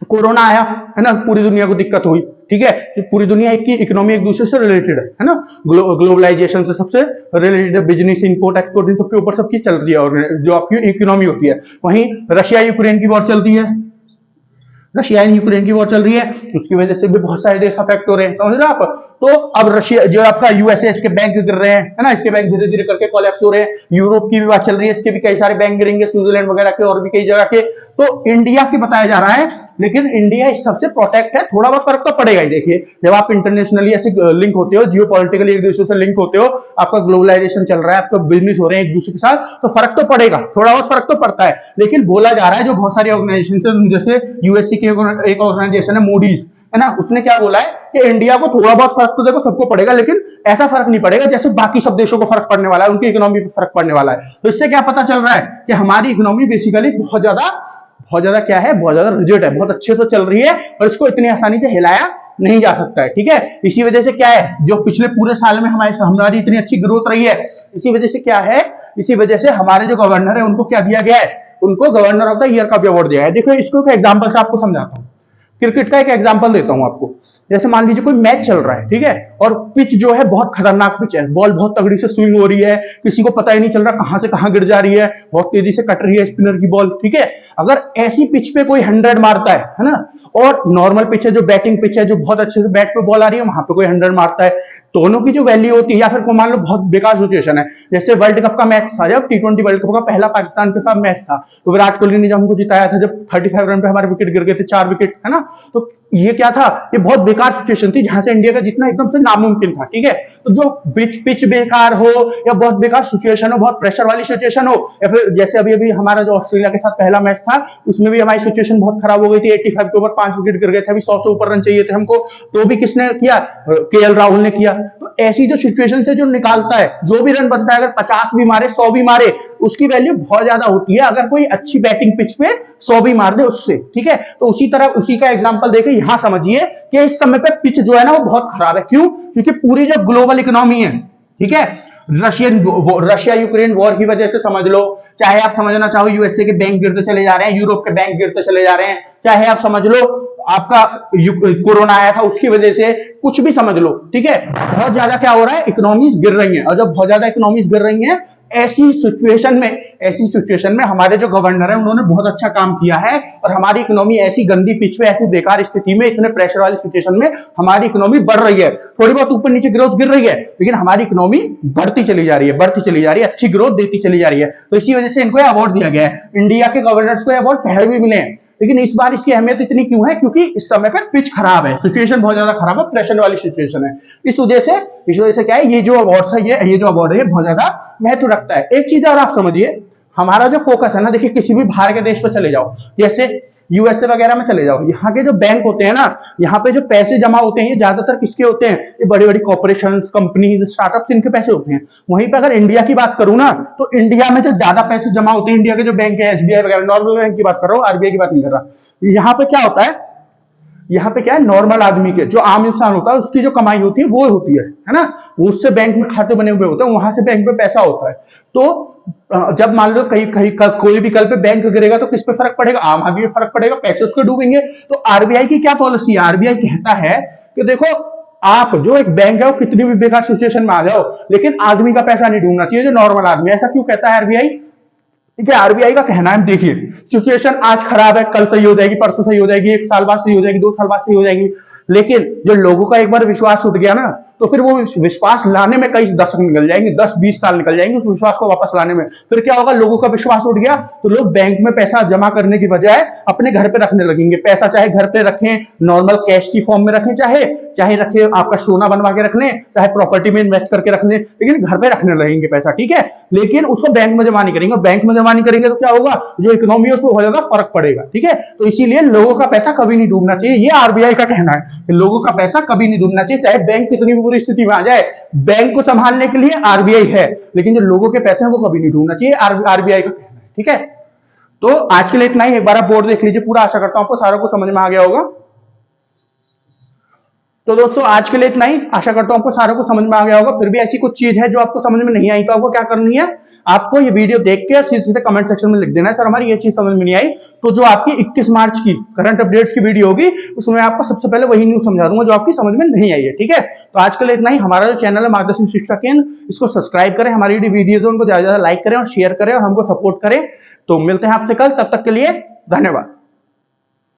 कोरोना आया है ना, पूरी दुनिया को दिक्कत हुई, ठीक है, तो पूरी दुनिया की इकोनॉमी एक दूसरे से रिलेटेड है ना, ग्लोबलाइजेशन से सबसे रिलेटेड, बिजनेस, इंपोर्ट एक्सपोर्ट, इन सबके ऊपर सबकी चल रही है और जो आपकी इकोनॉमी होती है। वहीं रशिया यूक्रेन की वॉर चलती है, रशिया एंड यूक्रेन की वॉर चल रही है, उसकी वजह से भी बहुत सारे देश अफेक्ट हो रहे हैं, समझ रहे आप। तो अब रशिया जो आपका यूएसए, इसके बैंक गिर रहे हैं, है ना, इसके बैंक धीरे धीरे करके कोलैप्स हो रहे हैं। यूरोप की भी बात चल रही है, इसके भी कई सारे बैंक गिरेंगे, स्विट्जरलैंड वगैरह के और भी कई जगह के। तो इंडिया की बताया जा रहा है, लेकिन इंडिया इस सबसे प्रोटेक्ट है, थोड़ा बहुत फर्क तो पड़ेगा ही। देखिए जब आप इंटरनेशनली ऐसे लिंक होते हो, जियो पॉलिटिकली एक दूसरे से लिंक होते हो, आपका ग्लोबलाइजेशन चल रहा है, आपका बिजनेस हो रहे हैं एक दूसरे के साथ, तो फर्क तो पड़ेगा, थोड़ा बहुत फर्क तो पड़ता है। लेकिन बोला जा रहा है जो बहुत सारी ऑर्गेनाइजेशन, जैसे यूएससी की एक ऑर्गेनाइजेशन है मूडीज, है ना, उसने क्या बोला है कि इंडिया को थोड़ा बहुत फर्क तो देखो सबको पड़ेगा, लेकिन ऐसा फर्क नहीं पड़ेगा जैसे बाकी सब देशों को फर्क पड़ने वाला है, उनकी इकोनॉमी पे फर्क पड़ने वाला है। तो इससे क्या पता चल रहा है कि हमारी इकोनॉमी बेसिकली बहुत ज्यादा क्या है, बहुत ज्यादा रिजिड है, बहुत अच्छे से चल रही है और इसको इतनी आसानी से हिलाया नहीं जा सकता है, ठीक है। इसी वजह से क्या है, जो पिछले पूरे साल में हमारी इतनी अच्छी ग्रोथ रही है, इसी वजह से क्या है, इसी वजह से हमारे जो गवर्नर है उनको क्या दिया गया है, उनको गवर्नर ऑफ द ईयर का भी अवार्ड दिया है। देखो इसको एग्जाम्पल से आपको समझाता हूँ, क्रिकेट का एक एग्जांपल देता हूं आपको। जैसे मान लीजिए कोई मैच चल रहा है, ठीक है, और पिच जो है बहुत खतरनाक पिच है, बॉल बहुत तगड़ी से स्विंग हो रही है, किसी को पता ही नहीं चल रहा कहां से कहां गिर जा रही है, बहुत तेजी से कट रही है स्पिनर की बॉल, ठीक है। अगर ऐसी पिच पे कोई 100 मारता है ना, और नॉर्मल पिच है जो बैटिंग पिच है, जो बहुत अच्छे से बैट पे बॉल आ रही है, वहां पे कोई 100 मारता है, दोनों की जो वैल्यू होती है, या फिर को मान लो बहुत बेकार सिचुएशन है, जैसे वर्ल्ड कप का मैच था, जब T20 वर्ल्ड कप का पहला पाकिस्तान के साथ मैच था, तो विराट कोहली ने जब हमको जिताया था, जब 35 रन पे हमारे विकेट गिर गए थे, 4 विकेट, है ना, तो ये क्या था, ये बहुत बेकार सिचुएशन थी जहां से इंडिया का जीतना एकदम से नामुमकिन था, ठीक है। तो जो पिच बेकार हो या बहुत बेकार सिचुएशन हो, बहुत प्रेशर वाली सिचुएशन हो, या फिर जैसे अभी अभी हमारा जो ऑस्ट्रेलिया के साथ पहला मैच था, उसमें भी हमारी सिचुएशन बहुत खराब हो गई थी, 85 के ऊपर 5 विकेट गिर गए थे, अभी 100 से ऊपर रन चाहिए थे हमको, तो भी किसने किया, केएल राहुल ने किया। तो ऐसी जो सिचुएशन से जो निकालता है, जो भी रन बनता है, अगर 50 भी मारे 100 भी मारे, उसकी वैल्यू बहुत ज्यादा होती है अगर कोई अच्छी बैटिंग पिच पे 100 भी मार दे उससे, ठीक है। तो उसी तरह उसी का एग्जांपल देखें, यहां समझिए कि इस समय पे पिच जो है ना वो बहुत खराब है। क्यों? क्योंकि पूरी जो ग्लोबल इकोनॉमी है, ठीक है, रशिया यूक्रेन वॉर की वजह से समझ लो, चाहे आप समझना चाहो यूएसए के बैंक गिरते चले जा रहे हैं, यूरोप के बैंक गिरते चले जा रहे हैं, चाहे आप समझ लो आपका कोरोना आया था उसकी वजह से, कुछ भी समझ लो, ठीक है। बहुत ज्यादा क्या हो रहा है, इकोनॉमीज गिर रही हैं, और जब बहुत ज्यादा इकोनॉमीज गिर रही हैं ऐसी सिचुएशन में हमारे जो गवर्नर है उन्होंने बहुत अच्छा काम किया है, और हमारी इकोनॉमी ऐसी गंदी पिच पे, ऐसी बेकार स्थिति में, इतने प्रेशर वाली सिचुएशन में हमारी इकोनॉमी बढ़ रही है। थोड़ी बहुत ऊपर नीचे ग्रोथ गिर रही है, लेकिन हमारी इकोनॉमी बढ़ती चली जा रही है, बढ़ती चली जा रही है, अच्छी ग्रोथ देती चली जा रही है। तो इसी वजह से इनको अवार्ड दिया गया है। इंडिया के गवर्नर्स को अवार्ड पहले भी मिले हैं, लेकिन इस बार इसकी अहमियत इतनी क्यों है? क्योंकि इस समय पर पिच खराब है, सिचुएशन बहुत ज्यादा खराब है, प्रेशर वाली सिचुएशन है। इस वजह से क्या है, ये जो अवार्ड है, ये जो अवार्ड है ये बहुत ज्यादा महत्व रखता है। एक चीज और आप समझिए, हमारा जो फोकस है ना, देखिए किसी भी बाहर के देश पे चले जाओ, जैसे यूएसए वगैरह में चले जाओ, यहाँ के जो बैंक होते हैं ना, यहाँ पे जो पैसे जमा होते हैं ये ज्यादातर किसके होते हैं? ये बड़ी बड़ी कॉर्पोरेशन, कंपनीज, स्टार्टअप्स, इनके पैसे होते हैं। वहीं पे अगर इंडिया की बात करूं ना, तो इंडिया में जो ज्यादा पैसे जमा होते हैं, इंडिया के जो बैंक है, एसबीआई वगैरह, नॉर्मल बैंक की बात कर रहा हूँ, आरबीआई की बात नहीं कर रहा। यहाँ पे क्या होता है, यहाँ पे क्या है, नॉर्मल आदमी के, जो आम इंसान होता है उसकी जो कमाई होती है वो होती है ना, उससे बैंक में खाते बने हुए होते हैं, वहां से बैंक में पैसा होता है। तो जब मान लो कहीं कहीं कोई भी कल पे बैंक गिरेगा तो किस पे फर्क पड़ेगा? आम आदमी पे फर्क पड़ेगा, पैसे उसके डूबेंगे। तो आरबीआई की क्या पॉलिसी है? आरबीआई कहता है कि देखो, आप जो एक बैंक है वो कितनी भी बेकार सिचुएशन में आ जाओ, लेकिन आदमी का पैसा नहीं डूबना चाहिए, जो नॉर्मल आदमी है। ऐसा क्यों कहता है आरबीआई? ठीक है, आरबीआई का कहना है, देखिए सिचुएशन आज खराब है, कल सही हो जाएगी, परसों सही हो जाएगी, एक साल बाद सही हो जाएगी, 2 साल बाद सही हो जाएगी, लेकिन जो लोगों का एक बार विश्वास उठ गया ना, तो फिर वो विश्वास लाने में कई दशक निकल जाएंगे, 10-20 साल निकल जाएंगे उस विश्वास को वापस लाने में। फिर क्या होगा, लोगों का विश्वास उठ गया तो लोग बैंक में पैसा जमा करने की बजाय अपने घर पे रखने लगेंगे पैसा, चाहे घर पे रखें, नॉर्मल कैश की फॉर्म में रखें, चाहे रखें आपका सोना बनवा के रख लें, चाहे प्रॉपर्टी में इन्वेस्ट करके रख लें, लेकिन घर पे रखने लगेंगे पैसा, ठीक है। लेकिन उसको बैंक में जमा नहीं करेंगे, बैंक में जमा नहीं करेंगे तो क्या होगा, जो इकोनॉमी है उसको बहुत ज्यादा फर्क पड़ेगा, ठीक है। तो इसीलिए लोगों का पैसा कभी नहीं डूबना चाहिए, ये आरबीआई का कहना है कि लोगों का पैसा कभी नहीं डूबना चाहिए, चाहे बैंक कितनी भी बुरी स्थिति में आ जाए। बैंक को संभालने के लिए आरबीआई है, लेकिन जो लोगों के पैसे हैं वो कभी नहीं डूबना चाहिए, आरबीआई का कहना है, ठीक है। तो आज के लिए इतना ही, एक बार आप बोर्ड देख लीजिए पूरा, आशा करता हूं आपको सारा कुछ समझ में आ गया होगा। तो दोस्तों आज के लिए इतना ही, आशा करता हूं आपको सारा कुछ समझ में आ गया होगा। फिर भी ऐसी कुछ चीज है जो आपको समझ में नहीं आई तो आपको क्या करनी है, आपको ये वीडियो देख के सीधे सीधे कमेंट सेक्शन में लिख देना है, सर हमारी ये चीज समझ में नहीं आई। तो जो आपकी 21 मार्च की करंट अपडेट्स की वीडियो होगी उसमें आपको सबसे पहले वही न्यूज समझा दूंगा जो आपकी समझ में नहीं आई है, ठीक है। तो आज के लिए इतना ही। हमारा जो चैनल है मार्गदर्शन शिक्षा केंद्र, इसको सब्सक्राइब करें, हमारी वीडियोज उनको ज्यादा लाइक करें और शेयर करें और हमको सपोर्ट करें। तो मिलते हैं आपसे कल, तब तक के लिए धन्यवाद।